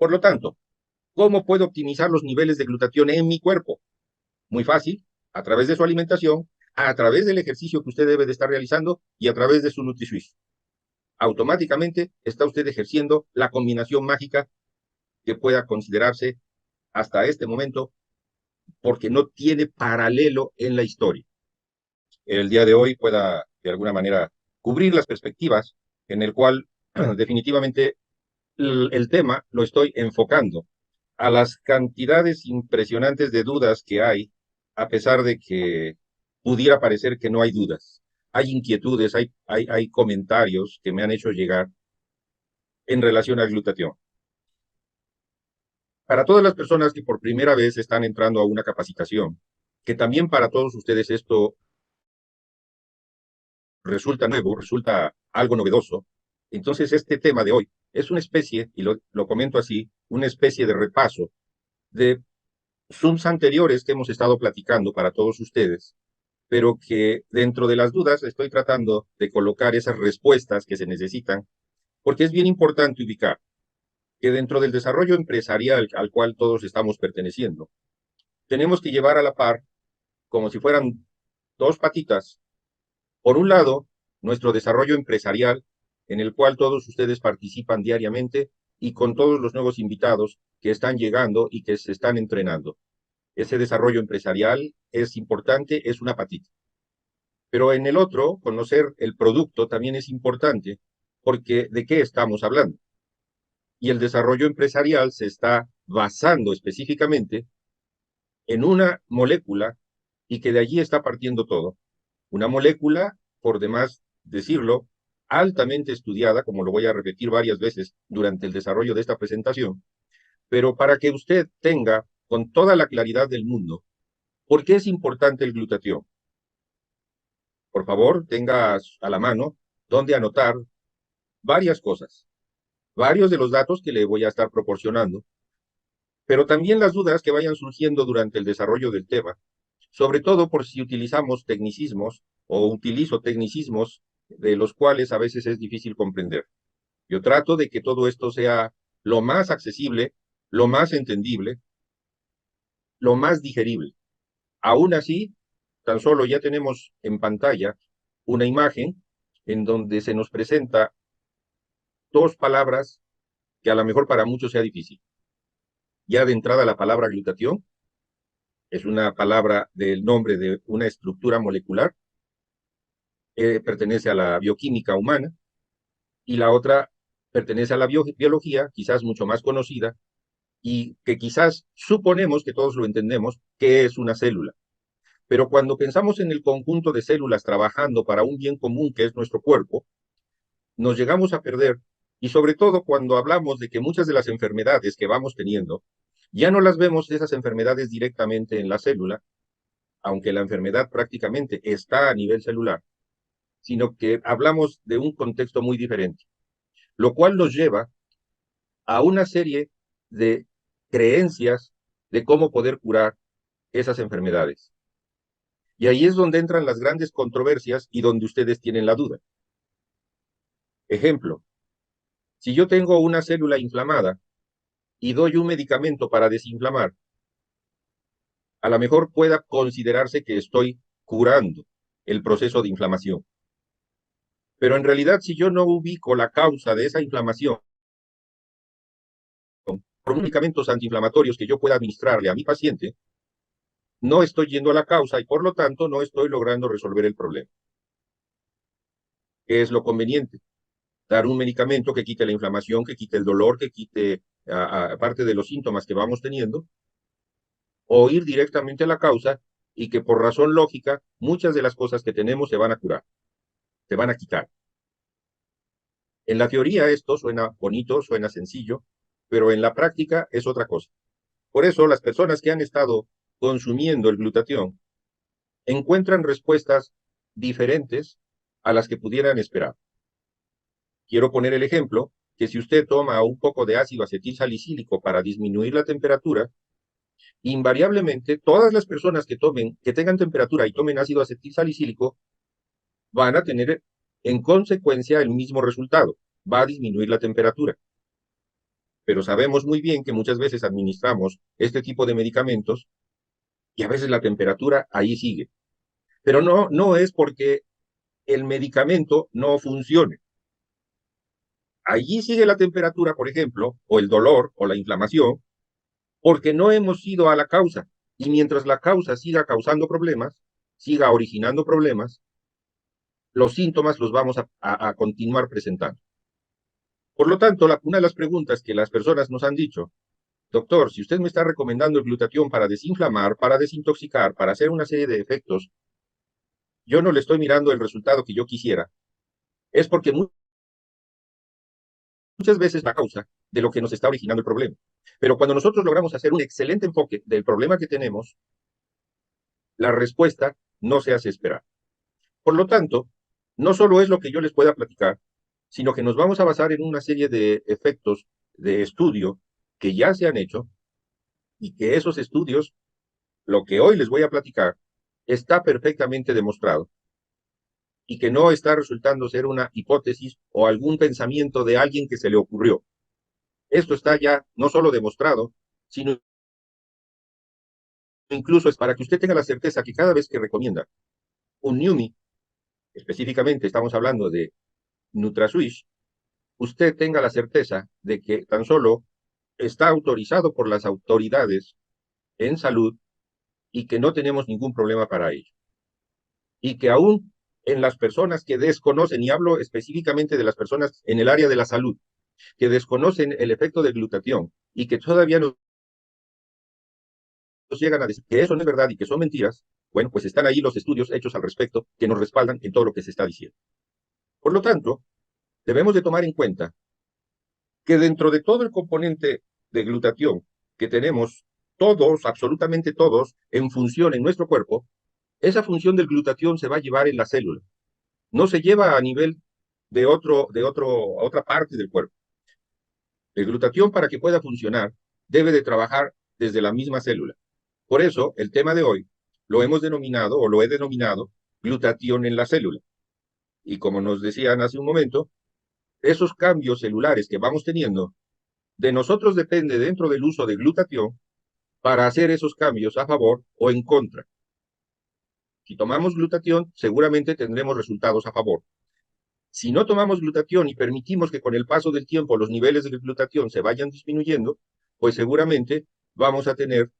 Por lo tanto, ¿cómo puedo optimizar los niveles de glutatión en mi cuerpo? Muy fácil, a través de su alimentación, a través del ejercicio que usted debe de estar realizando y a través de su NutriSwiss. Automáticamente está usted ejerciendo la combinación mágica que pueda considerarse hasta este momento porque no tiene paralelo en la historia. El día de hoy pueda, de alguna manera, cubrir las perspectivas en el cual definitivamente el tema lo estoy enfocando a las cantidades impresionantes de dudas que hay, a pesar de que pudiera parecer que no hay dudas. Hay inquietudes, hay comentarios que me han hecho llegar en relación al glutatión. Para todas las personas que por primera vez están entrando a una capacitación, que también para todos ustedes esto resulta nuevo, resulta algo novedoso, entonces este tema de hoy es una especie, y lo comento así, una especie de repaso de Zooms anteriores que hemos estado platicando para todos ustedes, pero que dentro de las dudas estoy tratando de colocar esas respuestas que se necesitan, porque es bien importante ubicar que dentro del desarrollo empresarial al cual todos estamos perteneciendo, tenemos que llevar a la par, como si fueran dos patitas, por un lado, nuestro desarrollo empresarial, en el cual todos ustedes participan diariamente y con todos los nuevos invitados que están llegando y que se están entrenando. Ese desarrollo empresarial es importante, es una patita. Pero en el otro, conocer el producto también es importante, porque ¿de qué estamos hablando? Y el desarrollo empresarial se está basando específicamente en una molécula y que de allí está partiendo todo. Una molécula, por demás decirlo, altamente estudiada, como lo voy a repetir varias veces durante el desarrollo de esta presentación, pero para que usted tenga con toda la claridad del mundo, ¿por qué es importante el glutatión? Por favor, tenga a la mano donde anotar varias cosas, varios de los datos que le voy a estar proporcionando, pero también las dudas que vayan surgiendo durante el desarrollo del tema, sobre todo por si utilizamos tecnicismos o utilizo tecnicismos de los cuales a veces es difícil comprender. Yo trato de que todo esto sea lo más accesible, lo más entendible, lo más digerible. Aún así, tan solo ya tenemos en pantalla una imagen en donde se nos presenta dos palabras que a lo mejor para muchos sea difícil. Ya de entrada la palabra glutatión es una palabra del nombre de una estructura molecular, pertenece a la bioquímica humana, y la otra pertenece a la biología, quizás mucho más conocida, y que quizás suponemos que todos lo entendemos, que es una célula. Pero cuando pensamos en el conjunto de células trabajando para un bien común que es nuestro cuerpo, nos llegamos a perder, y sobre todo cuando hablamos de que muchas de las enfermedades que vamos teniendo, ya no las vemos esas enfermedades directamente en la célula, aunque la enfermedad prácticamente está a nivel celular, sino que hablamos de un contexto muy diferente, lo cual nos lleva a una serie de creencias de cómo poder curar esas enfermedades. Y ahí es donde entran las grandes controversias y donde ustedes tienen la duda. Ejemplo, si yo tengo una célula inflamada y doy un medicamento para desinflamar, a lo mejor pueda considerarse que estoy curando el proceso de inflamación. Pero en realidad, si yo no ubico la causa de esa inflamación por medicamentos antiinflamatorios que yo pueda administrarle a mi paciente, no estoy yendo a la causa y por lo tanto no estoy logrando resolver el problema. ¿Qué es lo conveniente? Dar un medicamento que quite la inflamación, que quite el dolor, que quite parte de los síntomas que vamos teniendo, o ir directamente a la causa y que por razón lógica muchas de las cosas que tenemos se van a curar, se van a quitar. En la teoría esto suena bonito, suena sencillo, pero en la práctica es otra cosa. Por eso las personas que han estado consumiendo el glutatión encuentran respuestas diferentes a las que pudieran esperar. Quiero poner el ejemplo que si usted toma un poco de ácido acetil salicílico para disminuir la temperatura, invariablemente todas las personas que tengan temperatura y tomen ácido acetil salicílico van a tener en consecuencia el mismo resultado, va a disminuir la temperatura. pero sabemos muy bien que muchas veces administramos este tipo de medicamentos y a veces la temperatura ahí sigue. Pero no es porque el medicamento no funcione. Allí sigue la temperatura, por ejemplo, o el dolor o la inflamación, porque no hemos ido a la causa. Y mientras la causa siga causando problemas, siga originando problemas, los síntomas los vamos a continuar presentando. Por lo tanto, una de las preguntas que las personas nos han dicho: doctor, si usted me está recomendando el glutatión para desinflamar, para desintoxicar, para hacer una serie de efectos, yo no le estoy mirando el resultado que yo quisiera, es porque muchas veces la causa de lo que nos está originando el problema. Pero cuando nosotros logramos hacer un excelente enfoque del problema que tenemos, la respuesta no se hace esperar. Por lo tanto, no solo es lo que yo les pueda platicar, sino que nos vamos a basar en una serie de efectos de estudio que ya se han hecho y que esos estudios, lo que hoy les voy a platicar, está perfectamente demostrado y que no está resultando ser una hipótesis o algún pensamiento de alguien que se le ocurrió. Esto está ya no solo demostrado, sino incluso es para que usted tenga la certeza que cada vez que recomienda un NUMI, específicamente estamos hablando de NutraSwish, usted tenga la certeza de que tan solo está autorizado por las autoridades en salud y que no tenemos ningún problema para ello. Y que aún en las personas que desconocen, y hablo específicamente de las personas en el área de la salud, que desconocen el efecto del glutatión y que todavía nos llegan a decir que eso no es verdad y que son mentiras, bueno, pues están ahí los estudios hechos al respecto que nos respaldan en todo lo que se está diciendo. Por lo tanto, debemos de tomar en cuenta que dentro de todo el componente de glutatión que tenemos todos, absolutamente todos, en función en nuestro cuerpo, esa función del glutatión se va a llevar en la célula. No se lleva a nivel otra parte del cuerpo. El glutatión, para que pueda funcionar, debe de trabajar desde la misma célula. Por eso, el tema de hoy lo hemos denominado, o lo he denominado, glutatión en la célula. Y como nos decían hace un momento, esos cambios celulares que vamos teniendo, de nosotros depende dentro del uso de glutatión para hacer esos cambios a favor o en contra. Si tomamos glutatión, seguramente tendremos resultados a favor. Si no tomamos glutatión y permitimos que con el paso del tiempo los niveles de glutatión se vayan disminuyendo, pues seguramente vamos a tener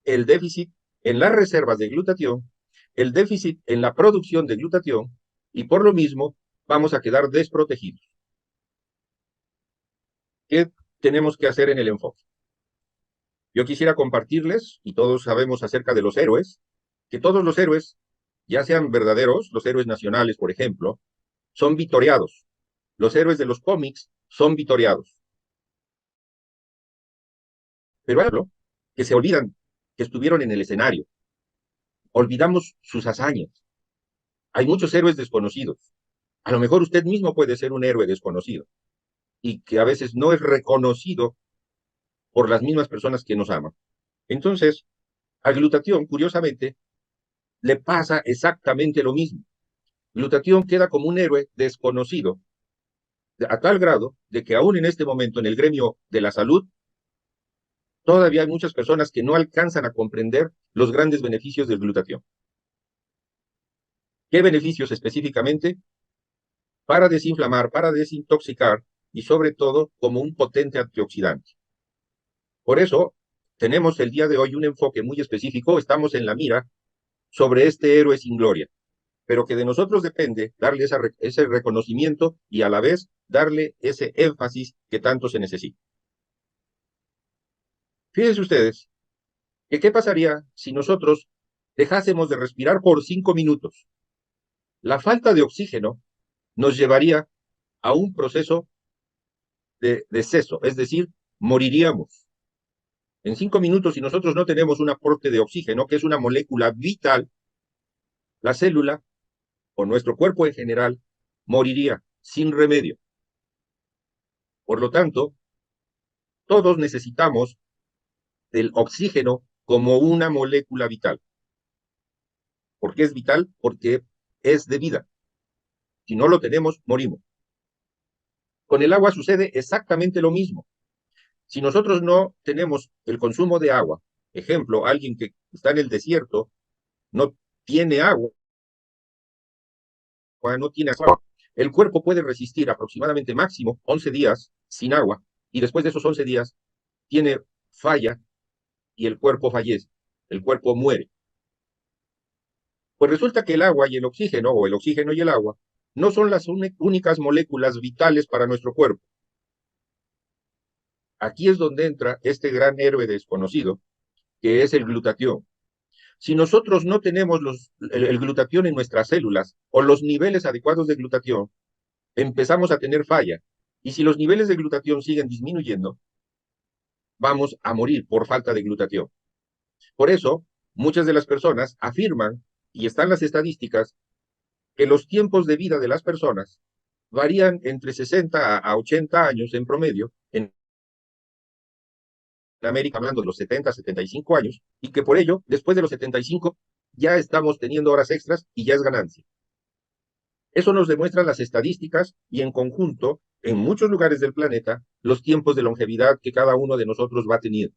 el déficit en las reservas de glutatión, el déficit en la producción de glutatión, y por lo mismo vamos a quedar desprotegidos. ¿Qué tenemos que hacer en el enfoque? Yo quisiera compartirles, y todos sabemos acerca de los héroes, que todos los héroes, ya sean verdaderos, los héroes nacionales, por ejemplo, son vitoriados. Los héroes de los cómics son vitoriados. Pero hay algo que se olvidan que estuvieron en el escenario. Olvidamos sus hazañas. Hay muchos héroes desconocidos. A lo mejor usted mismo puede ser un héroe desconocido y que a veces no es reconocido por las mismas personas que nos aman. Entonces, a glutatión, curiosamente, le pasa exactamente lo mismo. Glutatión queda como un héroe desconocido a tal grado de que aún en este momento en el gremio de la salud todavía hay muchas personas que no alcanzan a comprender los grandes beneficios del glutatión. ¿Qué beneficios específicamente? Para desinflamar, para desintoxicar y sobre todo como un potente antioxidante. Por eso tenemos el día de hoy un enfoque muy específico, estamos en la mira sobre este héroe sin gloria, pero que de nosotros depende darle ese reconocimiento y a la vez darle ese énfasis que tanto se necesita. Fíjense ustedes que qué pasaría si nosotros dejásemos de respirar por 5 minutos. La falta de oxígeno nos llevaría a un proceso de deceso, es decir, moriríamos. En 5 minutos, si nosotros no tenemos un aporte de oxígeno, que es una molécula vital, la célula o nuestro cuerpo en general moriría sin remedio. Por lo tanto, todos necesitamos del oxígeno como una molécula vital. ¿Por qué es vital? Porque es de vida. Si no lo tenemos, morimos. Con el agua sucede exactamente lo mismo. Si nosotros no tenemos el consumo de agua, ejemplo, alguien que está en el desierto, no tiene agua, no tiene agua, el cuerpo puede resistir aproximadamente máximo 11 días sin agua, y después de esos 11 días tiene falla y el cuerpo fallece, el cuerpo muere. Pues resulta que el agua y el oxígeno, o el oxígeno y el agua, no son las únicas moléculas vitales para nuestro cuerpo. Aquí es donde entra este gran héroe desconocido, que es el glutatión. Si nosotros no tenemos el glutatión en nuestras células o los niveles adecuados de glutatión, empezamos a tener falla. Y si los niveles de glutatión siguen disminuyendo, vamos a morir por falta de glutatión. Por eso, muchas de las personas afirman, y están las estadísticas, que los tiempos de vida de las personas varían entre 60 a 80 años en promedio, en América hablando de los 70 a 75 años, y que por ello, después de los 75, ya estamos teniendo horas extras y ya es ganancia. Eso nos demuestran las estadísticas y en conjunto, en muchos lugares del planeta, los tiempos de longevidad que cada uno de nosotros va teniendo.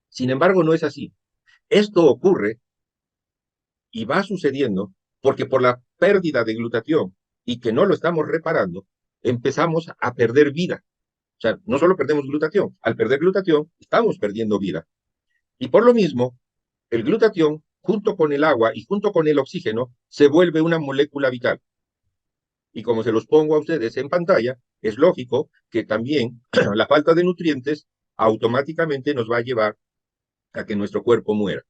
Sin embargo, no es así. Esto ocurre y va sucediendo porque por la pérdida de glutatión y que no lo estamos reparando, empezamos a perder vida. O sea, no solo perdemos glutatión, al perder glutatión estamos perdiendo vida. Y por lo mismo, el glutatión, junto con el agua y junto con el oxígeno, se vuelve una molécula vital. Y como se los pongo a ustedes en pantalla, es lógico que también la falta de nutrientes automáticamente nos va a llevar a que nuestro cuerpo muera.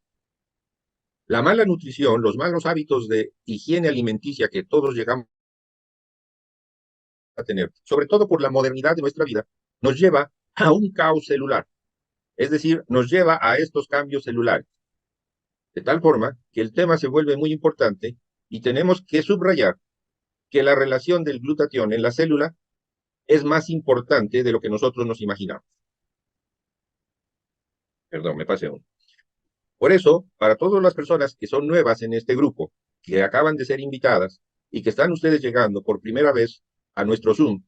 La mala nutrición, los malos hábitos de higiene alimenticia que todos llegamos a tener, sobre todo por la modernidad de nuestra vida, nos lleva a un caos celular. Es decir, nos lleva a estos cambios celulares. De tal forma que el tema se vuelve muy importante y tenemos que subrayar que la relación del glutatión en la célula es más importante de lo que nosotros nos imaginamos. Perdón, me pasé uno. Por eso, para todas las personas que son nuevas en este grupo, que acaban de ser invitadas y que están ustedes llegando por primera vez a nuestro Zoom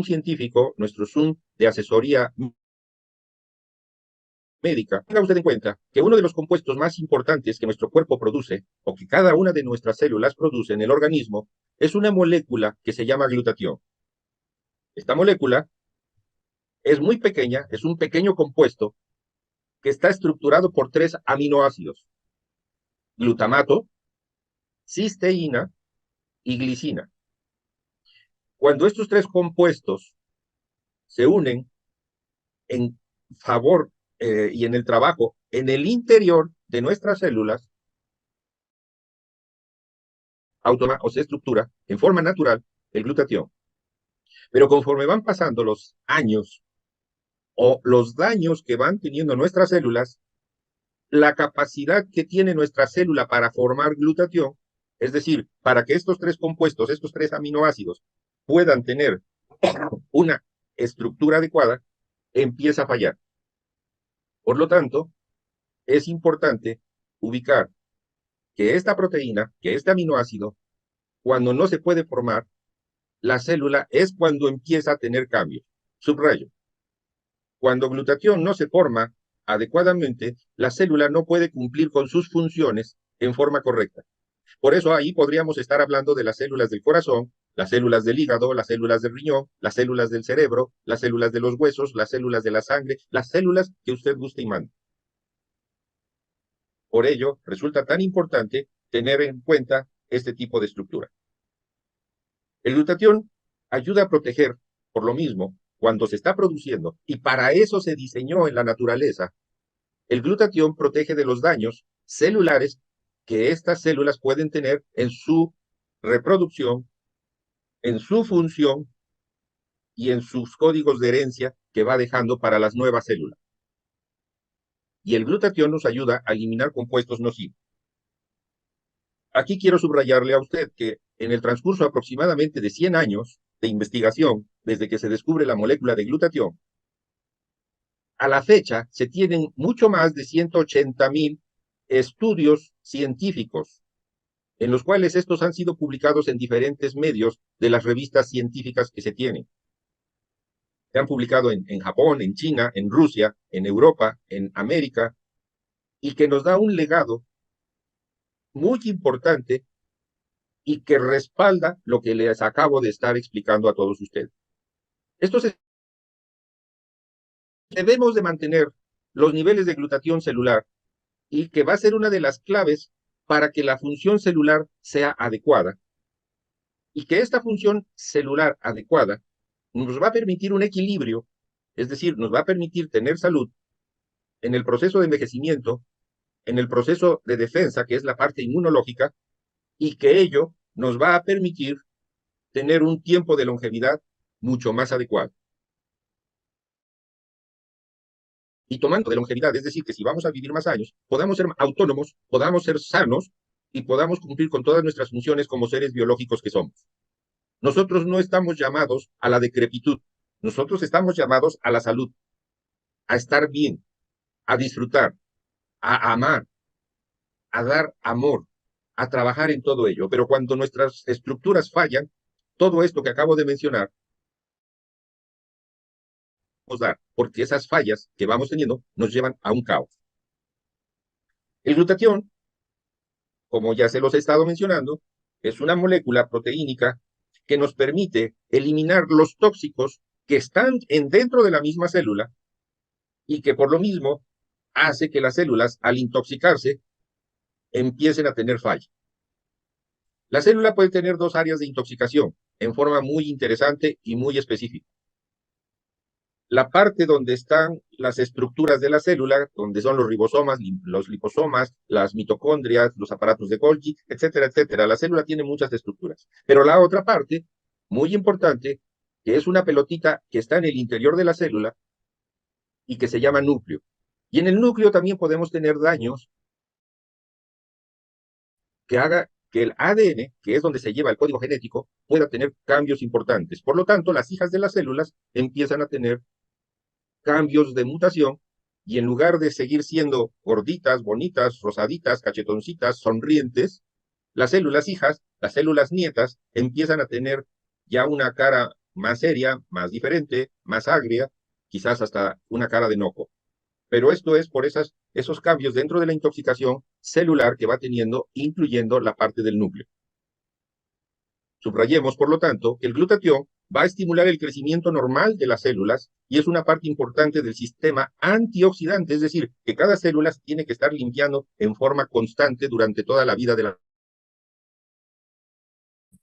científico, nuestro Zoom de asesoría médica, tenga usted en cuenta que uno de los compuestos más importantes que nuestro cuerpo produce, o que cada una de nuestras células produce en el organismo, es una molécula que se llama glutatión. Esta molécula es muy pequeña, es un pequeño compuesto que está estructurado por 3 aminoácidos: glutamato, cisteína y glicina. Cuando estos 3 compuestos se unen en favor y en el trabajo en el interior de nuestras células, o se estructura en forma natural el glutatión. Pero conforme van pasando los años o los daños que van teniendo nuestras células, la capacidad que tiene nuestra célula para formar glutatión, es decir, para que estos 3 compuestos, estos 3 aminoácidos, puedan tener una estructura adecuada, empieza a fallar. Por lo tanto, es importante ubicar que esta proteína, que este aminoácido, cuando no se puede formar, la célula es cuando empieza a tener cambios. Subrayo. Cuando glutatión no se forma adecuadamente, la célula no puede cumplir con sus funciones en forma correcta. Por eso ahí podríamos estar hablando de las células del corazón, las células del hígado, las células del riñón, las células del cerebro, las células de los huesos, las células de la sangre, las células que usted guste y mande. Por ello, resulta tan importante tener en cuenta este tipo de estructura. El glutatión ayuda a proteger, por lo mismo, cuando se está produciendo, y para eso se diseñó en la naturaleza, el glutatión protege de los daños celulares que estas células pueden tener en su reproducción, en su función y en sus códigos de herencia que va dejando para las nuevas células. Y el glutatión nos ayuda a eliminar compuestos nocivos. Aquí quiero subrayarle a usted que en el transcurso aproximadamente de 100 años de investigación, desde que se descubre la molécula de glutatión, a la fecha se tienen mucho más de 180,000 estudios científicos, en los cuales estos han sido publicados en diferentes medios de las revistas científicas que se tienen. Se han publicado en Japón, en China, en Rusia, en Europa, en América, y que nos da un legado muy importante y que respalda lo que les acabo de estar explicando a todos ustedes. Esto es, debemos de mantener los niveles de glutatión celular y que va a ser una de las claves para que la función celular sea adecuada y que esta función celular adecuada nos va a permitir un equilibrio, es decir, nos va a permitir tener salud en el proceso de envejecimiento, en el proceso de defensa, que es la parte inmunológica, y que ello nos va a permitir tener un tiempo de longevidad mucho más adecuado. Y tomando de longevidad, es decir, que si vamos a vivir más años, podamos ser autónomos, podamos ser sanos y podamos cumplir con todas nuestras funciones como seres biológicos que somos. Nosotros no estamos llamados a la decrepitud, nosotros estamos llamados a la salud, a estar bien, a disfrutar, a amar, a dar amor, a trabajar en todo ello. Pero cuando nuestras estructuras fallan, todo esto que acabo de mencionar, nos da, porque esas fallas que vamos teniendo nos llevan a un caos. El glutatión, como ya se los he estado mencionando, es una molécula proteínica que nos permite eliminar los tóxicos que están dentro de la misma célula y que por lo mismo hace que las células, al intoxicarse, empiecen a tener falla. La célula puede tener dos áreas de intoxicación en forma muy interesante y muy específica. La parte donde están las estructuras de la célula, donde son los ribosomas, los liposomas, las mitocondrias, los aparatos de Golgi, etcétera, etcétera. La célula tiene muchas estructuras. Pero la otra parte, muy importante, que es una pelotita que está en el interior de la célula y que se llama núcleo. Y en el núcleo también podemos tener daños que haga que el ADN, que es donde se lleva el código genético, pueda tener cambios importantes. Por lo tanto, las hijas de las células empiezan a tener cambios de mutación y en lugar de seguir siendo gorditas, bonitas, rosaditas, cachetoncitas, sonrientes, las células hijas, las células nietas, empiezan a tener ya una cara más seria, más diferente, más agria, quizás hasta una cara de enojo. Pero esto es por esos cambios dentro de la intoxicación celular que va teniendo, incluyendo la parte del núcleo. Subrayemos, por lo tanto, que el glutatión va a estimular el crecimiento normal de las células y es una parte importante del sistema antioxidante, es decir, que cada célula tiene que estar limpiando en forma constante durante toda la vida de la.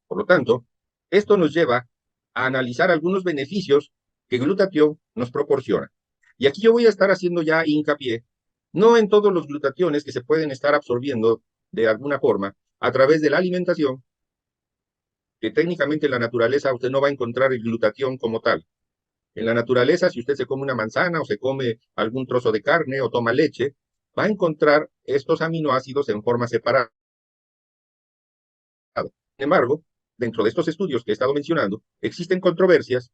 Por lo tanto, esto nos lleva a analizar algunos beneficios que glutatión nos proporciona. Y aquí yo voy a estar haciendo ya hincapié, no en todos los glutationes que se pueden estar absorbiendo de alguna forma a través de la alimentación, que técnicamente en la naturaleza usted no va a encontrar el glutatión como tal. En la naturaleza, si usted se come una manzana o se come algún trozo de carne o toma leche, va a encontrar estos aminoácidos en forma separada. Sin embargo, dentro de estos estudios que he estado mencionando, existen controversias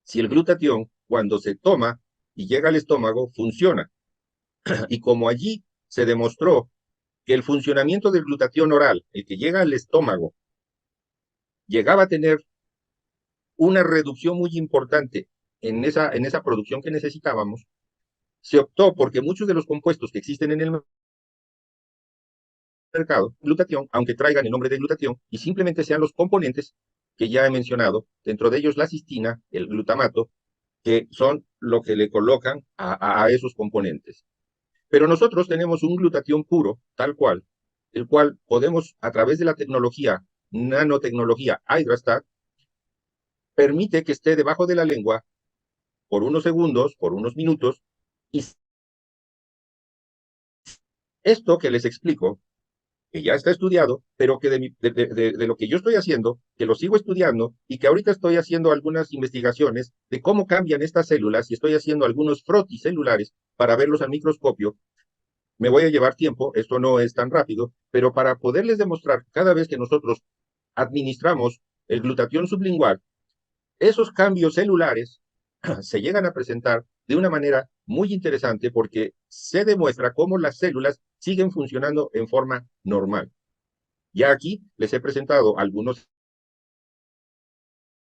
si el glutatión, cuando se toma y llega al estómago, funciona. Y como allí se demostró que el funcionamiento del glutatión oral, el que llega al estómago, llegaba a tener una reducción muy importante en esa producción que necesitábamos, se optó porque muchos de los compuestos que existen en el mercado, glutatión, aunque traigan el nombre de glutatión, y simplemente sean los componentes que ya he mencionado, dentro de ellos la cistina, el glutamato, que son lo que le colocan a esos componentes. Pero nosotros tenemos un glutatión puro, tal cual, el cual podemos, a través de la tecnología, nanotecnología Hydrastat, permite que esté debajo de la lengua por unos segundos, por unos minutos, y esto que les explico, que ya está estudiado, pero que de lo que yo estoy haciendo, que lo sigo estudiando y que ahorita estoy haciendo algunas investigaciones de cómo cambian estas células y estoy haciendo algunos frotis celulares para verlos al microscopio. Me voy a llevar tiempo, esto no es tan rápido, pero para poderles demostrar cada vez que nosotros administramos el glutatión sublingual, esos cambios celulares se llegan a presentar de una manera muy interesante porque se demuestra cómo las células siguen funcionando en forma normal. Ya aquí les he presentado algunos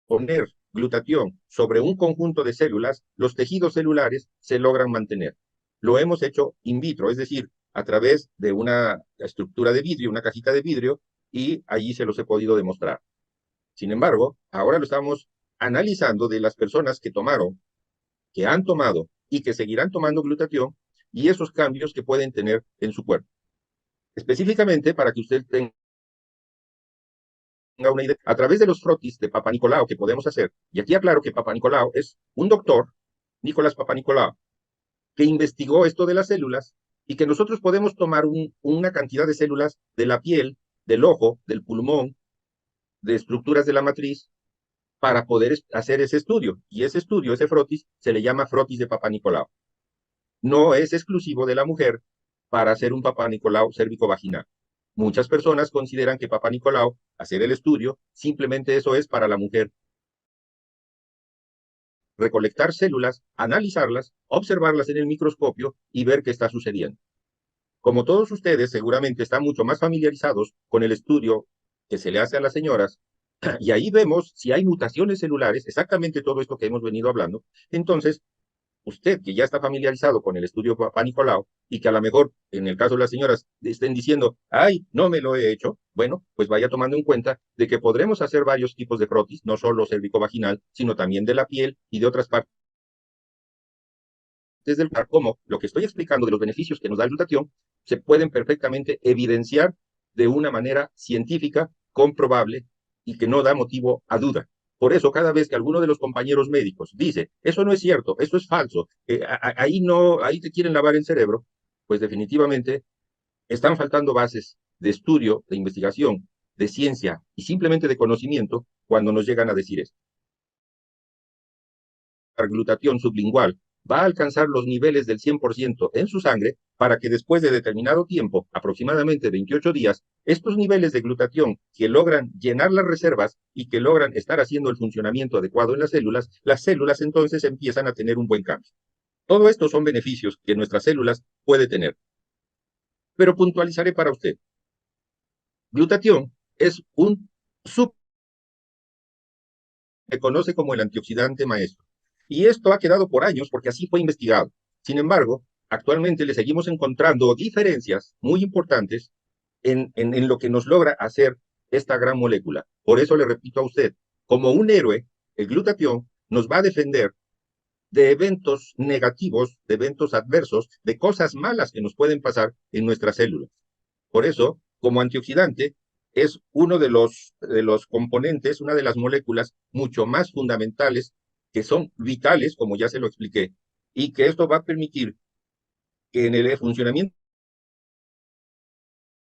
poner glutatión sobre un conjunto de células, los tejidos celulares se logran mantener. Lo hemos hecho in vitro, es decir, a través de una estructura de vidrio, una cajita de vidrio, y allí se los he podido demostrar. Sin embargo, ahora lo estamos analizando de las personas que tomaron, que han tomado y que seguirán tomando glutatión y esos cambios que pueden tener en su cuerpo. Específicamente, para que usted tenga una idea, a través de los frotis de Papa Nicolau que podemos hacer, y aquí aclaro que Papa Nicolau es un doctor, Nicolás Papa Nicolau, que investigó esto de las células y que nosotros podemos tomar una cantidad de células de la piel, del ojo, del pulmón, de estructuras de la matriz, para poder hacer ese estudio. Y ese estudio, ese frotis, se le llama frotis de Papa Nicolau. No es exclusivo de la mujer para hacer un Papa Nicolau cérvico-vaginal. Muchas personas consideran que Papa Nicolau, hacer el estudio, simplemente eso es para la mujer. Recolectar células, analizarlas, observarlas en el microscopio y ver qué está sucediendo. Como todos ustedes seguramente están mucho más familiarizados con el estudio que se le hace a las señoras, y ahí vemos si hay mutaciones celulares, exactamente todo esto que hemos venido hablando. Entonces, usted que ya está familiarizado con el estudio Papa Nicolau y que a lo mejor, en el caso de las señoras, estén diciendo, ay, no me lo he hecho, bueno, pues vaya tomando en cuenta de que podremos hacer varios tipos de frotis, no solo cérvico-vaginal, sino también de la piel y de otras partes del cuerpo, como lo que estoy explicando de los beneficios que nos da el glutatión, se pueden perfectamente evidenciar de una manera científica, comprobable y que no da motivo a duda. Por eso, cada vez que alguno de los compañeros médicos dice, eso no es cierto, eso es falso, ahí no, ahí te quieren lavar el cerebro, pues definitivamente están faltando bases de estudio, de investigación, de ciencia y simplemente de conocimiento cuando nos llegan a decir esto. La glutatión sublingual va a alcanzar los niveles del 100% en su sangre para que después de determinado tiempo, aproximadamente 28 días, estos niveles de glutatión que logran llenar las reservas y que logran estar haciendo el funcionamiento adecuado en las células entonces empiezan a tener un buen cambio. Todo esto son beneficios que nuestras células pueden tener. Pero puntualizaré para usted. Glutatión es un sub se conoce como el antioxidante maestro. Y esto ha quedado por años porque así fue investigado. Sin embargo, actualmente le seguimos encontrando diferencias muy importantes en lo que nos logra hacer esta gran molécula. Por eso le repito a usted, como un héroe, el glutatión nos va a defender de eventos negativos, de eventos adversos, de cosas malas que nos pueden pasar en nuestras células. Por eso, como antioxidante, es uno de los componentes, una de las moléculas mucho más fundamentales que son vitales, como ya se lo expliqué, y que esto va a permitir que en el funcionamiento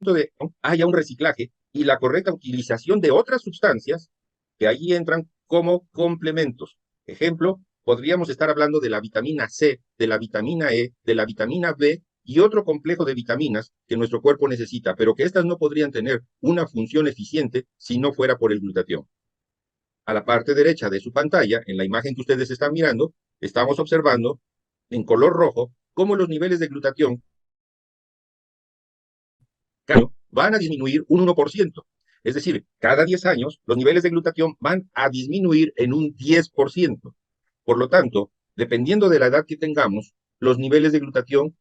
de haya un reciclaje y la correcta utilización de otras sustancias que allí entran como complementos. Ejemplo, podríamos estar hablando de la vitamina C, de la vitamina E, de la vitamina B y otro complejo de vitaminas que nuestro cuerpo necesita, pero que estas no podrían tener una función eficiente si no fuera por el glutatión. A la parte derecha de su pantalla, en la imagen que ustedes están mirando, estamos observando en color rojo cómo los niveles de glutatión van a disminuir un 1%. Es decir, cada 10 años los niveles de glutatión van a disminuir en un 10%. Por lo tanto, dependiendo de la edad que tengamos, los niveles de glutatión,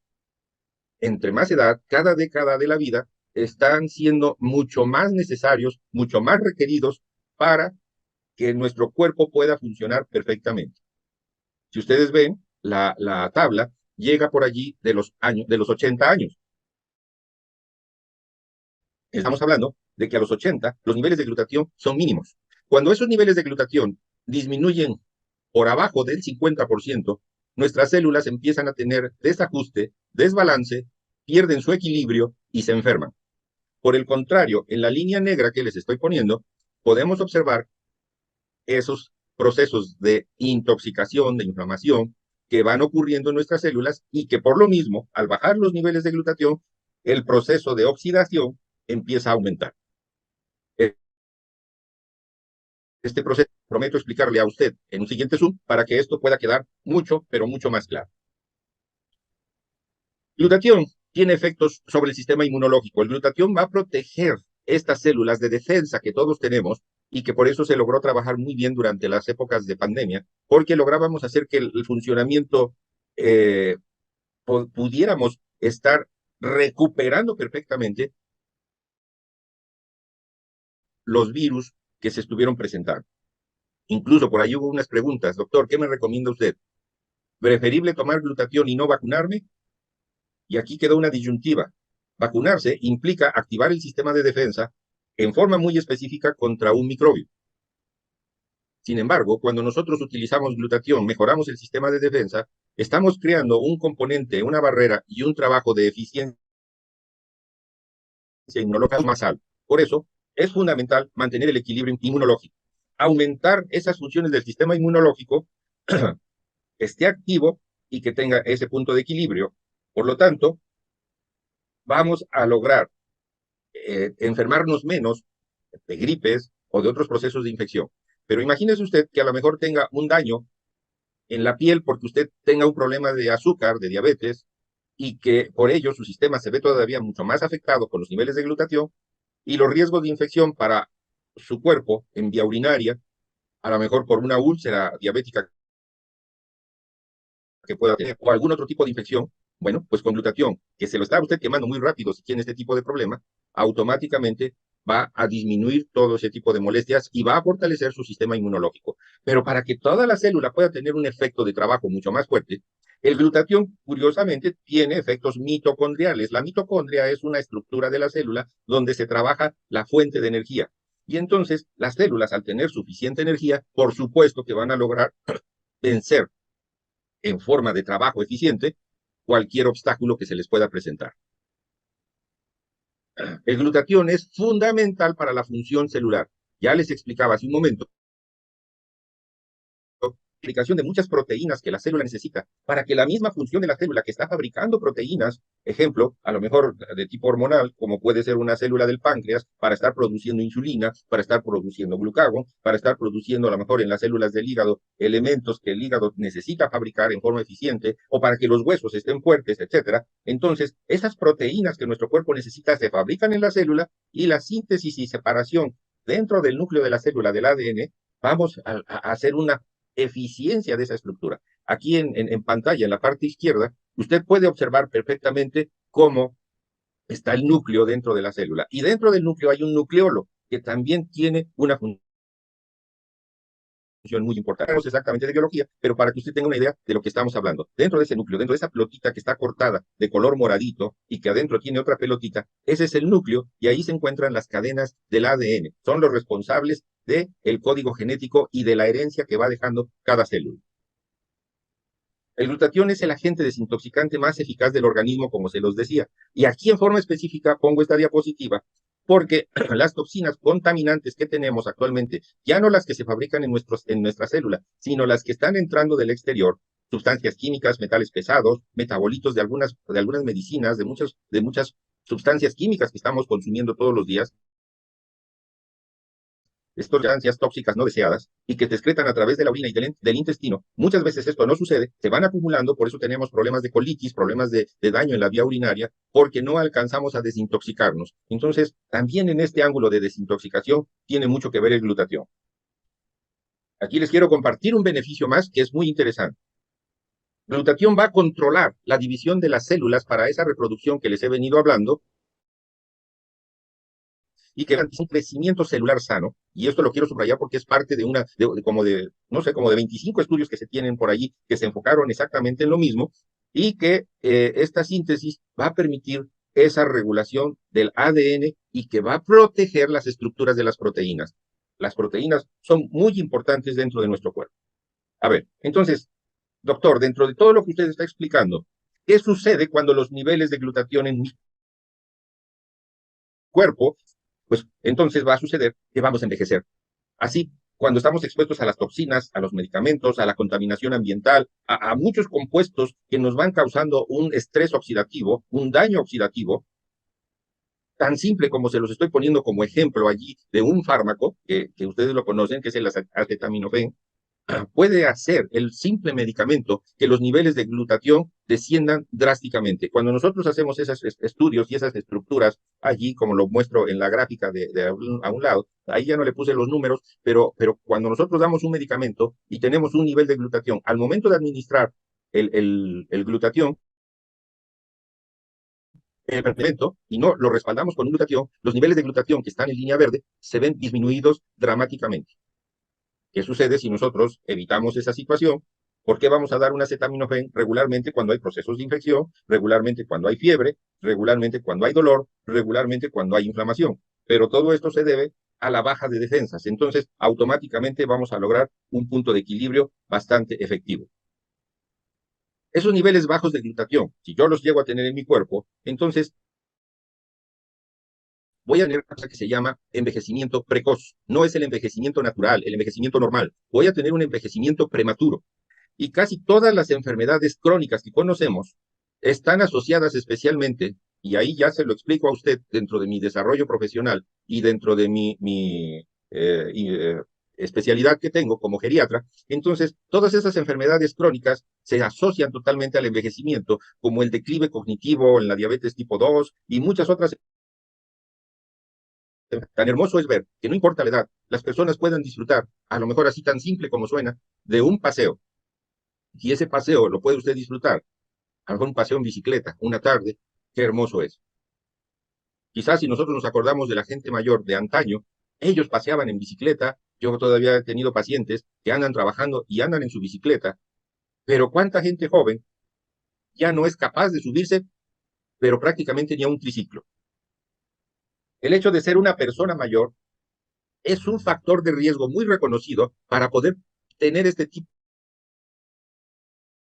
entre más edad, cada década de la vida, están siendo mucho más necesarios, mucho más requeridos para que nuestro cuerpo pueda funcionar perfectamente. Si ustedes ven, la tabla llega por allí de los 80 años. Estamos hablando de que a los 80 los niveles de glutatión son mínimos. Cuando esos niveles de glutatión disminuyen por abajo del 50%, nuestras células empiezan a tener desajuste, desbalance, pierden su equilibrio y se enferman. Por el contrario, en la línea negra que les estoy poniendo, podemos observar esos procesos de intoxicación, de inflamación, que van ocurriendo en nuestras células y que por lo mismo, al bajar los niveles de glutatión, el proceso de oxidación empieza a aumentar. Este proceso prometo explicarle a usted en un siguiente Zoom para que esto pueda quedar mucho, pero mucho más claro. Glutatión tiene efectos sobre el sistema inmunológico. El glutatión va a proteger estas células de defensa que todos tenemos y que por eso se logró trabajar muy bien durante las épocas de pandemia, porque lográbamos hacer que el funcionamiento eh, pudiéramos estar recuperando perfectamente los virus que se estuvieron presentando. Incluso por ahí hubo unas preguntas, doctor, ¿qué me recomienda usted? ¿Preferible tomar glutatión y no vacunarme? Y aquí quedó una disyuntiva. Vacunarse implica activar el sistema de defensa en forma muy específica contra un microbio. Sin embargo, cuando nosotros utilizamos glutatión, mejoramos el sistema de defensa, estamos creando un componente, una barrera y un trabajo de eficiencia inmunológica más alto. Por eso, es fundamental mantener el equilibrio inmunológico. Aumentar esas funciones del sistema inmunológico, esté activo y que tenga ese punto de equilibrio. Por lo tanto, vamos a lograr enfermarnos menos de gripes o de otros procesos de infección. Pero imagínese usted que a lo mejor tenga un daño en la piel porque usted tenga un problema de azúcar, de diabetes, y que por ello su sistema se ve todavía mucho más afectado con los niveles de glutatión y los riesgos de infección para su cuerpo en vía urinaria, a lo mejor por una úlcera diabética que pueda tener o algún otro tipo de infección, bueno, pues con glutatión, que se lo está usted quemando muy rápido si tiene este tipo de problema, automáticamente va a disminuir todo ese tipo de molestias y va a fortalecer su sistema inmunológico. Pero para que toda la célula pueda tener un efecto de trabajo mucho más fuerte, el glutatión, curiosamente, tiene efectos mitocondriales. La mitocondria es una estructura de la célula donde se trabaja la fuente de energía. Y entonces, las células, al tener suficiente energía, por supuesto que van a lograr vencer en forma de trabajo eficiente cualquier obstáculo que se les pueda presentar. El glutatión es fundamental para la función celular. Ya les explicaba hace un momento aplicación de muchas proteínas que la célula necesita para que la misma función de la célula que está fabricando proteínas, ejemplo, a lo mejor de tipo hormonal, como puede ser una célula del páncreas, para estar produciendo insulina, para estar produciendo glucagón, para estar produciendo a lo mejor en las células del hígado elementos que el hígado necesita fabricar en forma eficiente, o para que los huesos estén fuertes, etcétera. Entonces, esas proteínas que nuestro cuerpo necesita se fabrican en la célula y la síntesis y separación dentro del núcleo de la célula del ADN, vamos a hacer una eficiencia de esa estructura. Aquí en pantalla, en la parte izquierda, usted puede observar perfectamente cómo está el núcleo dentro de la célula. Y dentro del núcleo hay un nucleolo que también tiene una función muy importante. No es exactamente de biología, pero para que usted tenga una idea de lo que estamos hablando. Dentro de ese núcleo, dentro de esa pelotita que está cortada de color moradito y que adentro tiene otra pelotita, ese es el núcleo y ahí se encuentran las cadenas del ADN. Son los responsables del código genético y de la herencia que va dejando cada célula. El glutatión es el agente desintoxicante más eficaz del organismo, como se los decía. Y aquí en forma específica pongo esta diapositiva porque las toxinas contaminantes que tenemos actualmente, ya no las que se fabrican en nuestra célula, sino las que están entrando del exterior, sustancias químicas, metales pesados, metabolitos de algunas medicinas, de muchas sustancias químicas que estamos consumiendo todos los días, estas sustancias tóxicas no deseadas y que te excretan a través de la orina y del intestino. Muchas veces esto no sucede, se van acumulando, por eso tenemos problemas de colitis, problemas de daño en la vía urinaria, porque no alcanzamos a desintoxicarnos. Entonces, también en este ángulo de desintoxicación tiene mucho que ver el glutatión. Aquí les quiero compartir un beneficio más que es muy interesante. El glutatión va a controlar la división de las células para esa reproducción que les he venido hablando, y que garantiza un crecimiento celular sano. Y esto lo quiero subrayar porque es parte de no sé, como de 25 estudios que se tienen por allí que se enfocaron exactamente en lo mismo y que esta síntesis va a permitir esa regulación del ADN y que va a proteger las estructuras de las proteínas. Las proteínas son muy importantes dentro de nuestro cuerpo. A ver, entonces, doctor, dentro de todo lo que usted está explicando, ¿qué sucede cuando los niveles de glutatión en mi cuerpo, pues entonces va a suceder que vamos a envejecer? Así, cuando estamos expuestos a las toxinas, a los medicamentos, a la contaminación ambiental, a muchos compuestos que nos van causando un estrés oxidativo, un daño oxidativo, tan simple como se los estoy poniendo como ejemplo allí de un fármaco que ustedes lo conocen, que es el acetaminofén, puede hacer el simple medicamento que los niveles de glutatión desciendan drásticamente. Cuando nosotros hacemos esos estudios y esas estructuras allí, como lo muestro en la gráfica a un lado, ahí ya no le puse los números, pero cuando nosotros damos un medicamento y tenemos un nivel de glutatión, al momento de administrar el glutatión, el medicamento, y no lo respaldamos con un glutatión, los niveles de glutatión que están en línea verde se ven disminuidos dramáticamente. ¿Qué sucede si nosotros evitamos esa situación? ¿Por qué vamos a dar un acetaminofén regularmente cuando hay procesos de infección, regularmente cuando hay fiebre, regularmente cuando hay dolor, regularmente cuando hay inflamación? Pero todo esto se debe a la baja de defensas. Entonces, automáticamente vamos a lograr un punto de equilibrio bastante efectivo. Esos niveles bajos de glutatión, si yo los llego a tener en mi cuerpo, entonces voy a tener una cosa que se llama envejecimiento precoz. No es el envejecimiento natural, el envejecimiento normal. Voy a tener un envejecimiento prematuro. Y casi todas las enfermedades crónicas que conocemos están asociadas especialmente, y ahí ya se lo explico a usted dentro de mi desarrollo profesional y dentro de mi especialidad que tengo como geriatra. Entonces, todas esas enfermedades crónicas se asocian totalmente al envejecimiento, como el declive cognitivo, en la diabetes tipo 2 y muchas otras. Tan hermoso es ver que no importa la edad, las personas puedan disfrutar, a lo mejor así tan simple como suena, de un paseo. Y ese paseo lo puede usted disfrutar, a lo mejor un paseo en bicicleta, una tarde, qué hermoso es. Quizás si nosotros nos acordamos de la gente mayor de antaño, ellos paseaban en bicicleta, yo todavía he tenido pacientes que andan trabajando y andan en su bicicleta, pero cuánta gente joven ya no es capaz de subirse, pero prácticamente ni a un triciclo. El hecho de ser una persona mayor es un factor de riesgo muy reconocido para poder tener este tipo.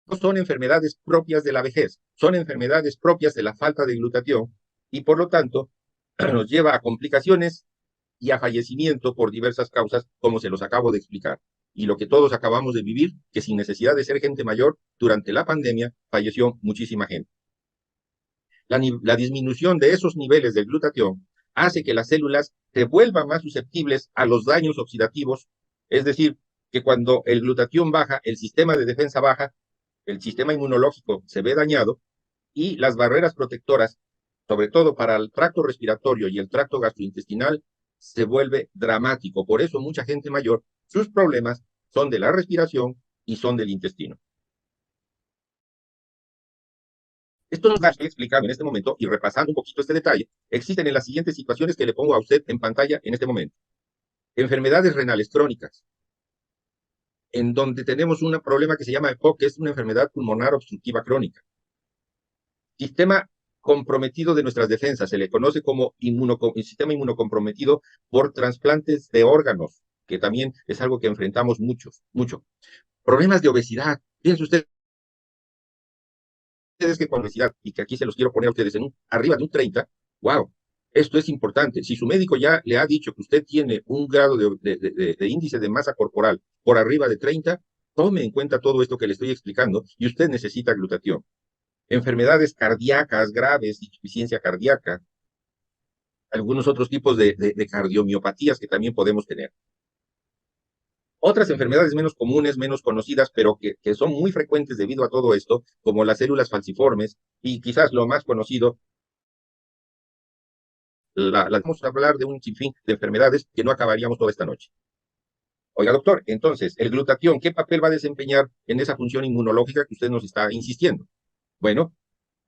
No son enfermedades propias de la vejez, son enfermedades propias de la falta de glutatión y por lo tanto nos lleva a complicaciones y a fallecimiento por diversas causas, como se los acabo de explicar. Y lo que todos acabamos de vivir, que sin necesidad de ser gente mayor, durante la pandemia falleció muchísima gente. La disminución de esos niveles de glutatión hace que las células se vuelvan más susceptibles a los daños oxidativos, es decir, que cuando el glutatión baja, el sistema de defensa baja, el sistema inmunológico se ve dañado y las barreras protectoras, sobre todo para el tracto respiratorio y el tracto gastrointestinal, se vuelve dramático. Por eso mucha gente mayor, sus problemas son de la respiración y son del intestino. Esto nos da explicado en este momento y repasando un poquito este detalle, existen en las siguientes situaciones que le pongo a usted en pantalla en este momento. Enfermedades renales crónicas, en donde tenemos un problema que se llama EPOC, que es una enfermedad pulmonar obstructiva crónica. Sistema comprometido de nuestras defensas, se le conoce como sistema inmunocomprometido por trasplantes de órganos, que también es algo que enfrentamos mucho. Problemas de obesidad. Fíjense ustedes que con obesidad, y que aquí se los quiero poner a ustedes arriba de un 30, wow, esto es importante. Si su médico ya le ha dicho que usted tiene un grado de índice de masa corporal por arriba de 30, tome en cuenta todo esto que le estoy explicando y usted necesita glutatión. Enfermedades cardíacas graves, insuficiencia cardíaca, algunos otros tipos de cardiomiopatías que también podemos tener. Otras enfermedades menos comunes, menos conocidas, pero que son muy frecuentes debido a todo esto, como las células falciformes, y quizás lo más conocido, vamos a hablar de un sinfín de enfermedades que no acabaríamos toda esta noche. Oiga, doctor, entonces, el glutatión, ¿qué papel va a desempeñar en esa función inmunológica que usted nos está insistiendo? Bueno,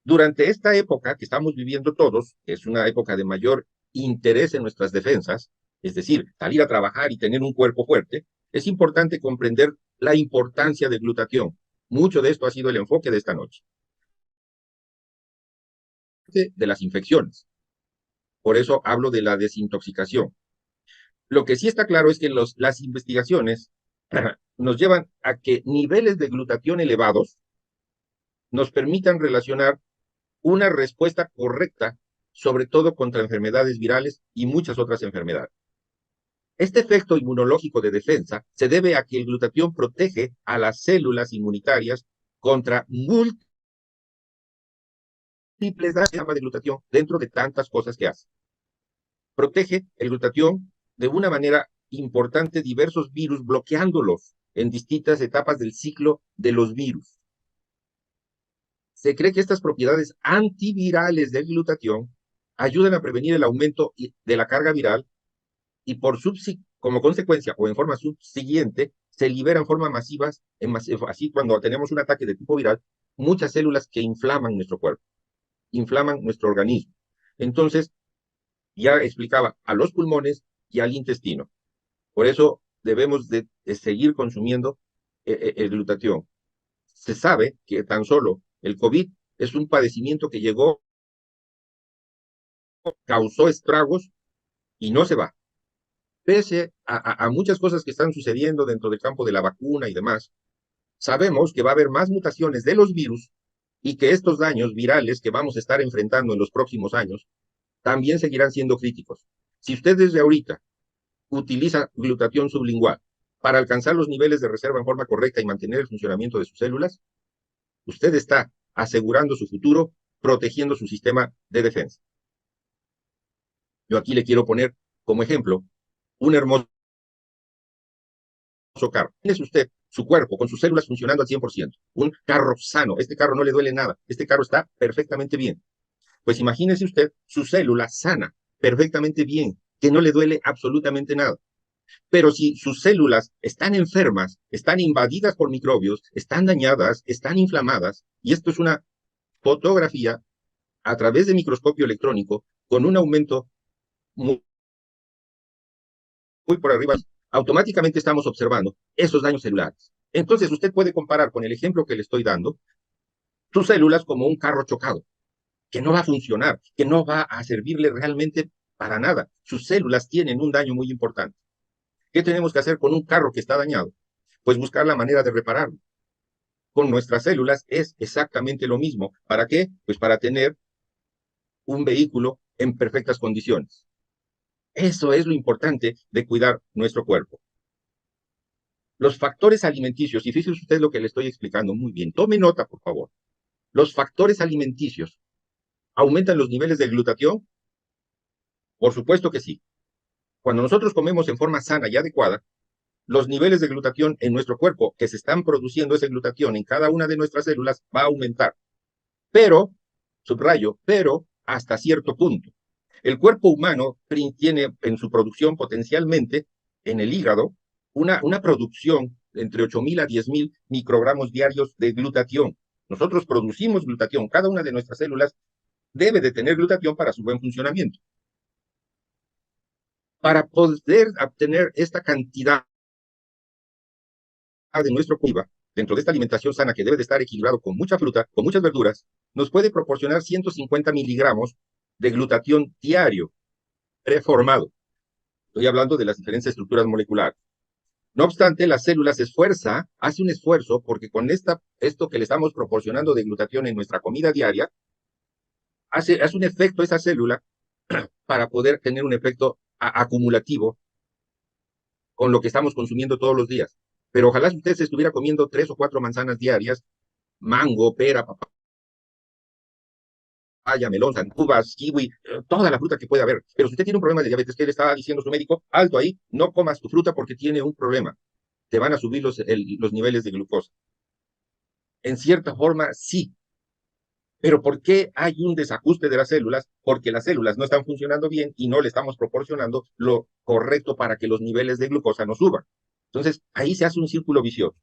durante esta época que estamos viviendo todos, que es una época de mayor interés en nuestras defensas, es decir, salir a trabajar y tener un cuerpo fuerte, es importante comprender la importancia del glutatión. Mucho de esto ha sido el enfoque de esta noche. De las infecciones. Por eso hablo de la desintoxicación. Lo que sí está claro es que las investigaciones nos llevan a que niveles de glutatión elevados nos permitan relacionar una respuesta correcta, sobre todo contra enfermedades virales y muchas otras enfermedades. Este efecto inmunológico de defensa se debe a que el glutatión protege a las células inmunitarias contra múltiples daños de glutatión dentro de tantas cosas que hace. Protege el glutatión de una manera importante diversos virus, bloqueándolos. en distintas etapas del ciclo de los virus. Se cree que estas propiedades antivirales del glutatión ayudan a prevenir el aumento de la carga viral y como consecuencia o en forma subsiguiente se liberan en forma masivas, así cuando tenemos un ataque de tipo viral, muchas células que inflaman nuestro cuerpo, inflaman nuestro organismo. Entonces, ya explicaba a los pulmones y al intestino. Por eso debemos de seguir consumiendo el glutatión. Se sabe que tan solo el COVID es un padecimiento que llegó, causó estragos y no se va. Pese a muchas cosas que están sucediendo dentro del campo de la vacuna y demás, sabemos que va a haber más mutaciones de los virus y que estos daños virales que vamos a estar enfrentando en los próximos años también seguirán siendo críticos. Si usted desde ahorita utiliza glutatión sublingual para alcanzar los niveles de reserva en forma correcta y mantener el funcionamiento de sus células, usted está asegurando su futuro, protegiendo su sistema de defensa. Yo aquí le quiero poner como ejemplo un hermoso carro. Tienes usted su cuerpo con sus células funcionando al 100%, un carro sano, este carro no le duele nada, este carro está perfectamente bien. Pues imagínese usted su célula sana, perfectamente bien, que no le duele absolutamente nada. Pero si sus células están enfermas, están invadidas por microbios, están dañadas, están inflamadas, y esto es una fotografía a través de microscopio electrónico con un aumento muy, muy por arriba, automáticamente estamos observando esos daños celulares. Entonces usted puede comparar con el ejemplo que le estoy dando, sus células como un carro chocado, que no va a funcionar, que no va a servirle realmente para nada. Sus células tienen un daño muy importante. ¿Qué tenemos que hacer con un carro que está dañado? Pues buscar la manera de repararlo. Con nuestras células es exactamente lo mismo. ¿Para qué? Pues para tener un vehículo en perfectas condiciones. Eso es lo importante de cuidar nuestro cuerpo. Los factores alimenticios, y fíjese usted lo que le estoy explicando muy bien, tome nota, por favor. Los factores alimenticios, ¿aumentan los niveles de glutatión? Por supuesto que sí. Cuando nosotros comemos en forma sana y adecuada, los niveles de glutatión en nuestro cuerpo, que se están produciendo ese glutatión en cada una de nuestras células, va a aumentar. Pero, subrayo, pero hasta cierto punto. El cuerpo humano tiene en su producción potencialmente, en el hígado, una producción entre 8.000 a 10.000 microgramos diarios de glutatión. Nosotros producimos glutatión, cada una de nuestras células debe de tener glutatión para su buen funcionamiento. Para poder obtener esta cantidad de nuestro cuerpo, dentro de esta alimentación sana que debe de estar equilibrado con mucha fruta, con muchas verduras, nos puede proporcionar 150 miligramos de glutatión diario, preformado. Estoy hablando de las diferentes estructuras moleculares. No obstante, la célula se esfuerza, hace un esfuerzo, porque con esto que le estamos proporcionando de glutatión en nuestra comida diaria, hace un efecto esa célula para poder tener un efecto acumulativo con lo que estamos consumiendo todos los días. Pero ojalá si usted se estuviera comiendo 3 o 4 manzanas diarias, mango, pera, papaya, melón, uvas, kiwi, toda la fruta que puede haber. Pero si usted tiene un problema de diabetes, ¿qué le estaba diciendo su médico? Alto ahí, no comas tu fruta porque tiene un problema. Te van a subir los niveles de glucosa. En cierta forma, sí. Pero ¿por qué hay un desajuste de las células? Porque las células no están funcionando bien y no le estamos proporcionando lo correcto para que los niveles de glucosa no suban. Entonces, ahí se hace un círculo vicioso.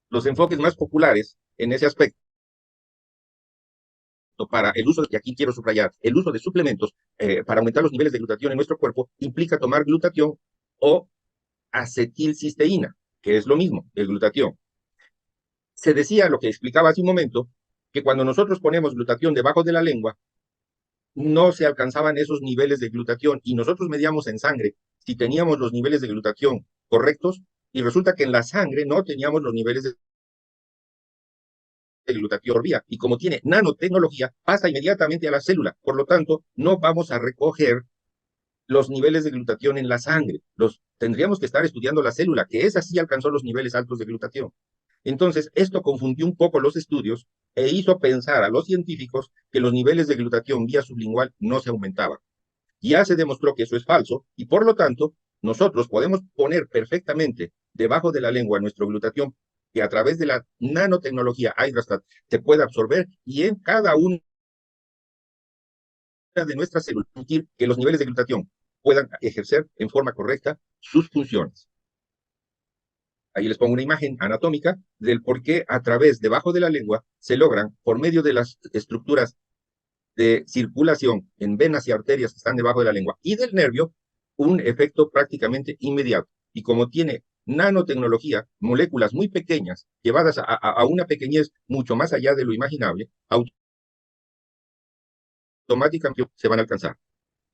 Los enfoques más populares en ese aspecto para el uso, y aquí quiero subrayar, el uso de suplementos para aumentar los niveles de glutatión en nuestro cuerpo implica tomar glutatión o acetilcisteína, que es lo mismo, el glutatión. Se decía, lo que explicaba hace un momento, que cuando nosotros ponemos glutatión debajo de la lengua, no se alcanzaban esos niveles de glutatión y nosotros medíamos en sangre si teníamos los niveles de glutatión correctos y resulta que en la sangre no teníamos los niveles de glutatión vía y como tiene nanotecnología pasa inmediatamente a la célula, por lo tanto no vamos a recoger los niveles de glutatión en la sangre, tendríamos que estar estudiando la célula, que esa sí alcanzó los niveles altos de glutatión. Entonces, esto confundió un poco los estudios e hizo pensar a los científicos que los niveles de glutatión vía sublingual no se aumentaban. Ya se demostró que eso es falso y por lo tanto, nosotros podemos poner perfectamente debajo de la lengua nuestro glutatión, que a través de la nanotecnología Hydrastat se puede absorber y en cada una de nuestras células permitir que los niveles de glutatión puedan ejercer en forma correcta sus funciones. Ahí les pongo una imagen anatómica del por qué a través, debajo de la lengua, se logran, por medio de las estructuras de circulación en venas y arterias que están debajo de la lengua y del nervio, un efecto prácticamente inmediato. Y como tiene nanotecnología, moléculas muy pequeñas, llevadas a una pequeñez mucho más allá de lo imaginable, automáticamente se van a alcanzar.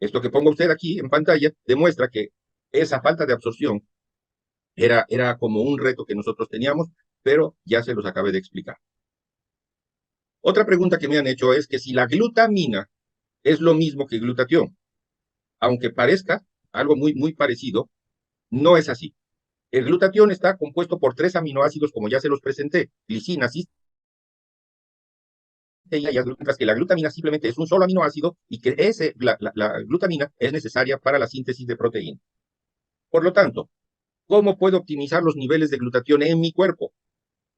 Esto que pongo usted aquí en pantalla demuestra que esa falta de absorción era como un reto que nosotros teníamos, pero ya se los acabé de explicar. Otra pregunta que me han hecho es que si la glutamina es lo mismo que glutatión, aunque parezca algo muy parecido, no es así. El glutatión está compuesto por 3 aminoácidos, como ya se los presenté, glicina, cisteína y mientras que la glutamina simplemente es un solo aminoácido y que la glutamina es necesaria para la síntesis de proteína. Por lo tanto, ¿cómo puedo optimizar los niveles de glutatión en mi cuerpo?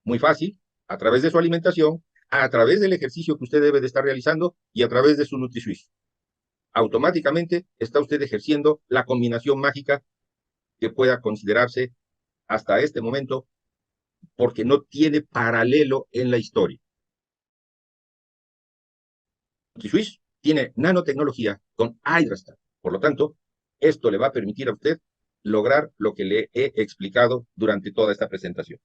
Muy fácil, a través de su alimentación, a través del ejercicio que usted debe de estar realizando y a través de su NutriSwiss. Automáticamente está usted ejerciendo la combinación mágica que pueda considerarse hasta este momento porque no tiene paralelo en la historia. NutriSwiss tiene nanotecnología con Hydrastat. Por lo tanto, esto le va a permitir a usted lograr lo que le he explicado durante toda esta presentación.